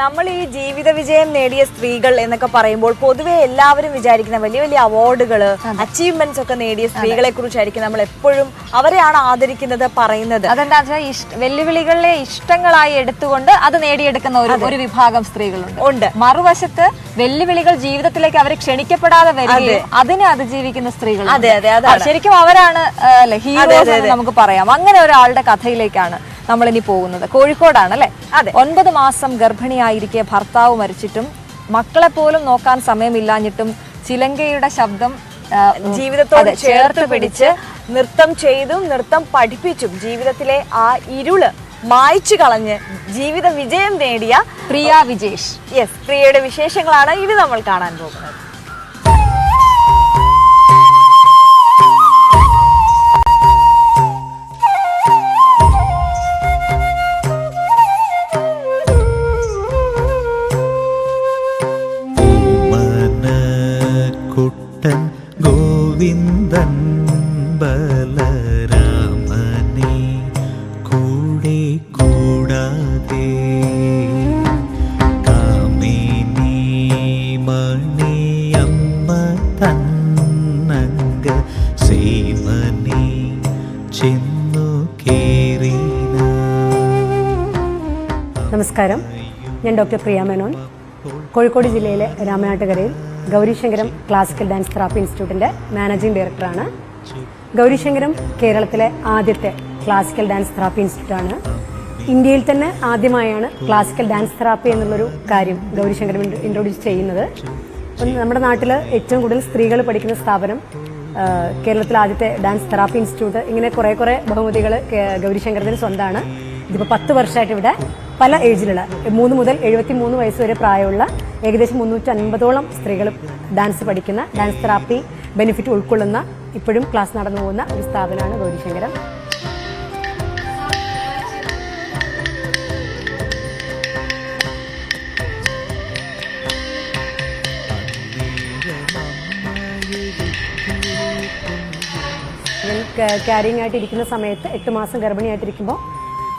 നമ്മൾ ഈ ജീവിത വിജയം നേടിയ സ്ത്രീകൾ എന്നൊക്കെ പറയുമ്പോൾ പൊതുവെ എല്ലാവരും വിചാരിക്കുന്ന വലിയ വലിയ അവാർഡുകൾ അച്ചീവ്മെന്റ്സ് ഒക്കെ നേടിയ സ്ത്രീകളെ കുറിച്ചായിരിക്കും നമ്മൾ എപ്പോഴും അവരെയാണ് ആദരിക്കുന്നത് പറയുന്നത്. അതെന്താ വെച്ചാൽ വെല്ലുവിളികളെ ഇഷ്ടങ്ങളായി എടുത്തുകൊണ്ട് അത് നേടിയെടുക്കുന്ന ഒരു വിഭാഗം സ്ത്രീകളുണ്ട്. മറുവശത്ത് വെല്ലുവിളികൾ ജീവിതത്തിലേക്ക് അവർ ക്ഷണിക്കപ്പെടാതെ വരികയും അതിനെ അതിജീവിക്കുന്ന സ്ത്രീകൾ. ശരിക്കും അവരാണ് ഹീറോസ് എന്ന് നമുക്ക് പറയാം. അങ്ങനെ ഒരാളുടെ കഥയിലേക്കാണ് നമ്മളിനി പോകുന്നത്. കോഴിക്കോടാണ് അല്ലെ? 9 മാസം ഗർഭിണിയായിരിക്കെ ഭർത്താവ് മരിച്ചിട്ടും മക്കളെ പോലും നോക്കാൻ സമയമില്ലാഞ്ഞിട്ടും ചിലങ്കയുടെ ശബ്ദം ജീവിതത്തോട് ചേർത്ത് പിടിച്ച് നൃത്തം ചെയ്തും നൃത്തം പഠിപ്പിച്ചും ജീവിതത്തിലെ ആ ഇരുള് മായ്ച്ചു കളഞ്ഞ് ജീവിത വിജയം നേടിയ പ്രിയ വിജേഷ്. യെസ്, പ്രിയയുടെ വിശേഷങ്ങളാണ് ഇനി നമ്മൾ കാണാൻ പോകുന്നത്. ഗോവിന്ദൻ ബലരാമനെ കൂടെ കൂടാതെ കാമിനി മണിയമ്മ തന്നങ്ക സീമനെ ചെന്നു കേറിന. നമസ്കാരം, ഞാൻ ഡോക്ടർ പ്രിയ മേനോൻ, കോഴിക്കോട് ജില്ലയിലെ രാമനാട്ടുകരയിൽ ഗൗരീശങ്കരം ക്ലാസിക്കൽ ഡാൻസ് തെറാപ്പി ഇൻസ്റ്റിറ്റ്യൂട്ടിൻ്റെ മാനേജിംഗ് ഡയറക്ടറാണ്. ഗൗരീശങ്കരം കേരളത്തിലെ ആദ്യത്തെ ക്ലാസിക്കൽ ഡാൻസ് തെറാപ്പി ഇൻസ്റ്റിറ്റ്യൂട്ടാണ്. ഇന്ത്യയിൽ തന്നെ ആദ്യമായാണ് ക്ലാസിക്കൽ ഡാൻസ് തെറാപ്പി എന്നുള്ളൊരു കാര്യം ഗൗരീശങ്കരം ഇൻട്രൊഡ്യൂസ് ചെയ്യുന്നത്. നമ്മുടെ നാട്ടിൽ ഏറ്റവും കൂടുതൽ സ്ത്രീകൾ പഠിക്കുന്ന സ്ഥാപനം, കേരളത്തിലെ ആദ്യത്തെ ഡാൻസ് തെറാപ്പി ഇൻസ്റ്റിറ്റ്യൂട്ട്, ഇങ്ങനെ കുറേ ബഹുമതികൾ ഗൗരീശങ്കരത്തിന് സ്വന്തമാണ്. ഇതിപ്പോൾ 10 വർഷമായിട്ട് ഇവിടെ പല ഏജിലുള്ള 3 മുതൽ 73 വയസ്സ് വരെ പ്രായമുള്ള ഏകദേശം 350ഓളം സ്ത്രീകൾ ഡാൻസ് പഠിക്കുന്ന, ഡാൻസ് തെറാപ്പി ബെനിഫിറ്റ് ഉൾക്കൊള്ളുന്ന, ഇപ്പോഴും ക്ലാസ് നടന്നു പോകുന്ന ഒരു സ്ഥാപനമാണ് ഗൗരീശങ്കരം. ഞാൻ ക്യാരിങ് ആയിട്ടിരിക്കുന്ന സമയത്ത് 8 മാസം ഗർഭിണിയായിട്ടിരിക്കുമ്പോൾ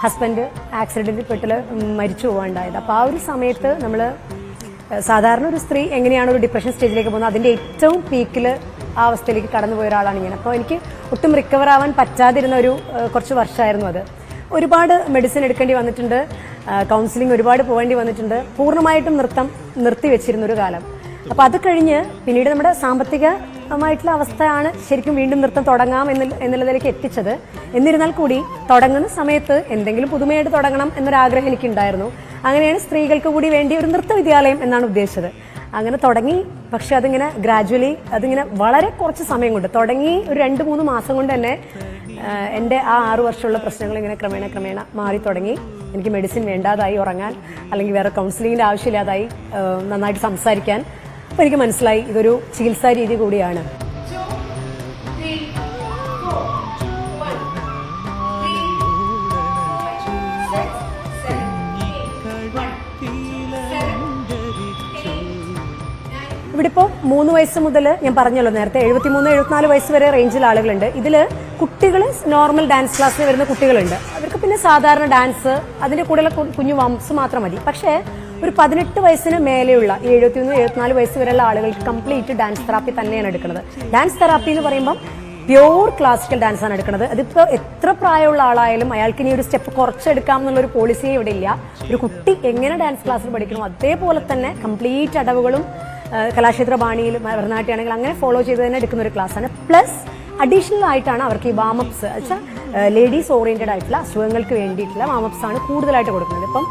ഹസ്ബൻഡ് ആക്സിഡൻറ്റിൽ പെട്ട് മരിച്ചു പോകാനുണ്ടായത്. അപ്പോൾ ആ ഒരു സമയത്ത് നമ്മൾ സാധാരണ ഒരു സ്ത്രീ എങ്ങനെയാണ് ഒരു ഡിപ്രഷൻ സ്റ്റേജിലേക്ക് പോകുന്നത്, അതിൻ്റെ ഏറ്റവും പീക്കിൽ ആ അവസ്ഥയിലേക്ക് കടന്നു പോയ ഒരാളാണ് ഞാൻ. അപ്പോൾ എനിക്ക് ഒട്ടും റിക്കവർ ആവാൻ പറ്റാതിരുന്ന കുറച്ച് വർഷമായിരുന്നു അത്. ഒരുപാട് മെഡിസിൻ എടുക്കേണ്ടി വന്നിട്ടുണ്ട്, കൗൺസിലിംഗ് ഒരുപാട് പോകേണ്ടി വന്നിട്ടുണ്ട്, പൂർണ്ണമായിട്ടും നിർത്തി വെച്ചിരുന്നൊരു കാലം. അപ്പോൾ അത് കഴിഞ്ഞ് പിന്നീട് നമ്മുടെ സാമ്പത്തികമായിട്ടുള്ള അവസ്ഥയാണ് ശരിക്കും വീണ്ടും നൃത്തം തുടങ്ങാം എന്നുള്ളതിലേക്ക് എത്തിച്ചത്. എന്നിരുന്നാൽ കൂടി തുടങ്ങുന്ന സമയത്ത് എന്തെങ്കിലും പുതുമയായിട്ട് തുടങ്ങണം എന്നൊരാഗ്രഹം എനിക്കുണ്ടായിരുന്നു. അങ്ങനെയാണ് സ്ത്രീകൾക്ക് കൂടി വേണ്ടി ഒരു നൃത്ത വിദ്യാലയം എന്നാണ് ഉദ്ദേശിച്ചത്. അങ്ങനെ തുടങ്ങി. പക്ഷെ അതിങ്ങനെ ഗ്രാജുവലി അതിങ്ങനെ വളരെ കുറച്ച് സമയം കൊണ്ട് തുടങ്ങി, ഒരു 2-3 മാസം കൊണ്ട് തന്നെ എൻ്റെ ആ 6 വർഷമുള്ള പ്രശ്നങ്ങൾ ഇങ്ങനെ ക്രമേണ മാറി തുടങ്ങി. എനിക്ക് മെഡിസിൻ വേണ്ടാതായി, ഉറങ്ങാൻ അല്ലെങ്കിൽ വേറെ കൗൺസിലിങ്ങിൻ്റെ ആവശ്യമില്ലാതായി, നന്നായിട്ട് സംസാരിക്കാൻ. അപ്പോൾ എനിക്ക് മനസ്സിലായി ഇതൊരു ചികിത്സാ രീതി കൂടിയാണ്. ഇവിടെ ഇപ്പോൾ 3 വയസ്സ് മുതൽ, ഞാൻ പറഞ്ഞല്ലോ നേരത്തെ, 73-74 വയസ്സ് വരെ റേഞ്ചിൽ ആളുകളുണ്ട്. ഇതിൽ കുട്ടികൾ നോർമൽ ഡാൻസ് ക്ലാസ്സിൽ വരുന്ന കുട്ടികളുണ്ട്. അവർക്ക് പിന്നെ സാധാരണ ഡാൻസ്, അതിൻ്റെ കൂടെയുള്ള കുഞ്ഞു വംസ് മാത്രം മതി. പക്ഷേ ഒരു 18 വയസ്സിന് മേലെയുള്ള 73-74 വയസ്സ് വരെയുള്ള ആളുകൾക്ക് കംപ്ലീറ്റ് ഡാൻസ് തെറാപ്പി തന്നെയാണ് എടുക്കുന്നത്. ഡാൻസ് തെറാപ്പി എന്ന് പറയുമ്പം പ്യോർ ക്ലാസിക്കൽ ഡാൻസ് ആണ് എടുക്കുന്നത്. അതിപ്പോൾ എത്ര പ്രായമുള്ള ആളായാലും അയാൾക്ക് ഇനി ഒരു സ്റ്റെപ്പ് കുറച്ചെടുക്കാം എന്നുള്ളൊരു പോളിസിയെ ഇവിടെ ഇല്ല. ഒരു കുട്ടി എങ്ങനെ ഡാൻസ് ക്ലാസ്സിൽ പഠിക്കണം അതേപോലെ തന്നെ കംപ്ലീറ്റ് അടവുകളും കലാക്ഷേത്ര ബാണിയിൽ ഭരതനാട്യമാണെങ്കിൽ അങ്ങനെ ഫോളോ ചെയ്ത് തന്നെ എടുക്കുന്ന ഒരു ക്ലാസ്സാണ്. പ്ലസ് അഡീഷണൽ ആയിട്ടാണ് അവർക്ക് ഈ വാമപ്സ് വെച്ചാൽ ലേഡീസ് ഓറിയൻറ്റഡ് ആയിട്ടുള്ള അസുഖങ്ങൾക്ക് വേണ്ടിയിട്ടുള്ള വാമപ്സ് ആണ് കൂടുതലായിട്ട് കൊടുക്കുന്നത്. ഇപ്പം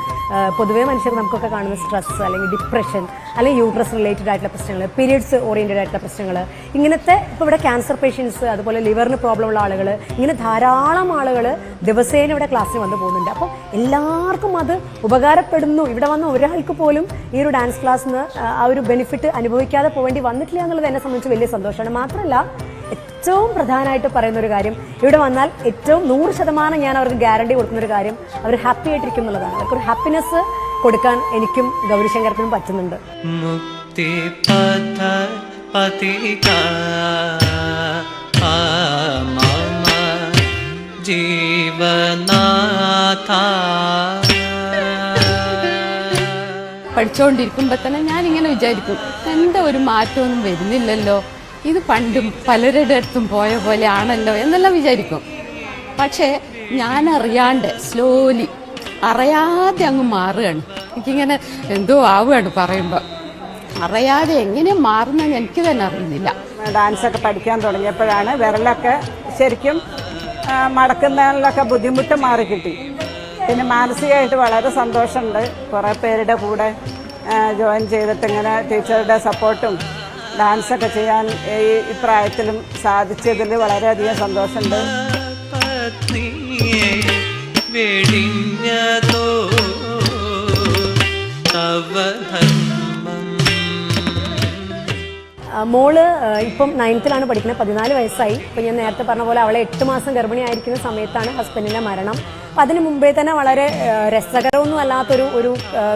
പൊതുവേ മനുഷ്യർ നമുക്കൊക്കെ കാണുന്ന സ്ട്രെസ് അല്ലെങ്കിൽ ഡിപ്രഷൻ അല്ലെങ്കിൽ യൂട്രസ് റിലേറ്റഡ് ആയിട്ടുള്ള പ്രശ്നങ്ങൾ, പീരിയഡ്സ് ഓറിയൻറ്റഡ് ആയിട്ടുള്ള പ്രശ്നങ്ങൾ, ഇങ്ങനത്തെ ഇപ്പോൾ ഇവിടെ ക്യാൻസർ പേഷ്യൻസ്, അതുപോലെ ലിവറിന് പ്രോബ്ലം ഉള്ള ആളുകൾ, ഇങ്ങനെ ധാരാളം ആളുകൾ ദിവസേന ഇവിടെ ക്ലാസ്സിൽ വന്ന് പോകുന്നുണ്ട്. അപ്പോൾ എല്ലാവർക്കും അത് ഉപകാരപ്പെടുന്നു. ഇവിടെ വന്ന ഒരാൾക്ക് പോലും ഈ ഒരു ഡാൻസ് ക്ലാസ്സിന് ആ ഒരു ബെനിഫിറ്റ് അനുഭവിക്കാതെ പോകേണ്ടി വന്നിട്ടില്ല എന്നുള്ളത് എന്നെ സംബന്ധിച്ച് വലിയ സന്തോഷമാണ്. മാത്രമല്ല ഏറ്റവും പ്രധാനമായിട്ട് പറയുന്ന ഒരു കാര്യം, ഇവിടെ വന്നാൽ ഏറ്റവും 100% ഞാൻ അവർക്ക് ഗ്യാരണ്ടി കൊടുക്കുന്ന ഒരു കാര്യം, അവർ ഹാപ്പി ആയിട്ടിരിക്കും എന്നുള്ളതാണ്. അവർക്കൊരു ഹാപ്പിനെസ് കൊടുക്കാൻ എനിക്കും ഗൗരീശങ്കരത്തിനും പറ്റുന്നുണ്ട്. പഠിച്ചുകൊണ്ടിരിക്കുമ്പോൾ തന്നെ ഞാനിങ്ങനെ വിചാരിക്കും, എൻ്റെ ഒരു മാറ്റമൊന്നും വരുന്നില്ലല്ലോ, ഇത് പണ്ടും പലരുടെ അടുത്തും പോയ പോലെ ആണല്ലോ എന്നെല്ലാം വിചാരിക്കും. പക്ഷേ ഞാനറിയാണ്ട് സ്ലോലി അറിയാതെ അങ്ങ് മാറുകയാണ്. എനിക്കിങ്ങനെ എന്തോ ആവുകയാണ് പറയുമ്പോൾ. അറിയാതെ എങ്ങനെ മാറുന്നതെന്ന് എനിക്ക് തന്നെ അറിയുന്നില്ല. ഡാൻസൊക്കെ പഠിക്കാൻ തുടങ്ങിയപ്പോഴാണ് വിരലൊക്കെ ശരിക്കും മടക്കുന്നതിലൊക്കെ ബുദ്ധിമുട്ട് മാറിക്കിട്ടി. പിന്നെ മാനസികമായിട്ട് വളരെ സന്തോഷമുണ്ട്. കുറേ പേരുടെ കൂടെ ജോയിൻ ചെയ്തിട്ട് ഇങ്ങനെ ടീച്ചറുടെ സപ്പോർട്ടും ഡാൻസൊക്കെ ചെയ്യാൻ ഈ പ്രായത്തിലും സാധിച്ചതിൽ വളരെയധികം സന്തോഷമുണ്ട്. വെടിഞ്ഞതോ മോള് ഇപ്പം 9th പഠിക്കുന്നത്, 14 വയസ്സായി. ഇപ്പം ഞാൻ നേരത്തെ പറഞ്ഞ പോലെ അവളെ 8 മാസം ഗർഭിണിയായിരിക്കുന്ന സമയത്താണ് ഹസ്ബൻഡിൻ്റെ മരണം. അപ്പം അതിന് മുമ്പേ തന്നെ വളരെ രസകരമൊന്നും അല്ലാത്തൊരു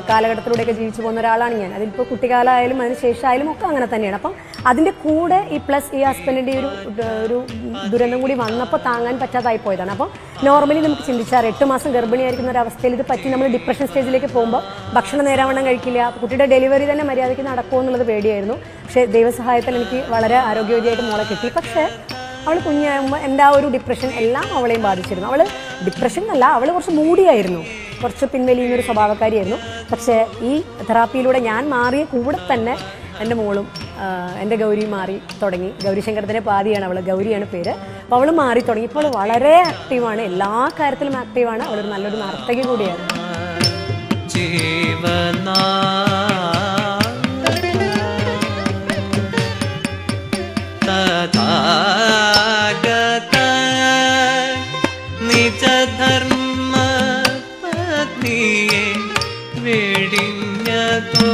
കാലഘട്ടത്തിലൂടെയൊക്കെ ജീവിച്ചു പോകുന്ന ഒരാളാണ് ഞാൻ. അതിലിപ്പോൾ കുട്ടിക്കാലമായാലും അതിന് ശേഷമായാലും ഒക്കെ അങ്ങനെ തന്നെയാണ്. അപ്പം അതിൻ്റെ കൂടെ ഈ ഹസ്ബൻഡിൻ്റെ ഒരു ദുരന്തം കൂടി വന്നപ്പോൾ താങ്ങാൻ പറ്റാതായി പോയതാണ്. അപ്പം നോർമലി നമുക്ക് ചിന്തിച്ചാൽ 8 മാസം ഗർഭിണിയായിരിക്കുന്ന ഒരു അവസ്ഥയിൽ ഇത് പറ്റി നമ്മൾ ഡിപ്രഷൻ സ്റ്റേജിലേക്ക് പോകുമ്പോൾ ഭക്ഷണം നേരാവണ്ണം കഴിക്കില്ല, കുട്ടിയുടെ ഡെലിവറി തന്നെ മര്യാദയ്ക്ക് നടക്കുമോ എന്നുള്ളത് പേടിയായിരുന്നു. പക്ഷേ ദൈവസഹായത്തിൽ എനിക്ക് വളരെ ആരോഗ്യവതിയായിട്ട് മോളെ കിട്ടി. പക്ഷേ അവൾ കുഞ്ഞാകുമ്പോൾ എൻ്റെ ആ ഒരു ഡിപ്രഷൻ എല്ലാം അവളെയും ബാധിച്ചിരുന്നു. അവൾ ഡിപ്രഷൻ അല്ല, അവൾ കുറച്ച് മൂടിയായിരുന്നു, കുറച്ച് പിൻവലിയുന്നൊരു സ്വഭാവക്കാരിയായിരുന്നു. പക്ഷേ ഈ തെറാപ്പിയിലൂടെ ഞാൻ മാറിയ കൂടെ തന്നെ എൻ്റെ മോളും എൻ്റെ ഗൗരിയും മാറി തുടങ്ങി. ഗൗരിശങ്കരത്തിൻ്റെ പാതിയാണ് അവൾ, ഗൗരിയാണ് പേര്. അപ്പോൾ അവൾ മാറി തുടങ്ങി. ഇപ്പോൾ വളരെ ആക്റ്റീവാണ്, എല്ലാ കാര്യത്തിലും ആക്റ്റീവാണ്. അവളൊരു നല്ലൊരു നർത്തകി കൂടിയാണ്. നിജധർമ്മ പത്നിയെ വെടിഞ്ഞതോ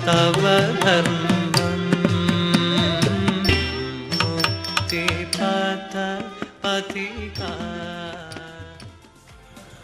തവ ധർമ്മം മുക്തിപഥ അധികാര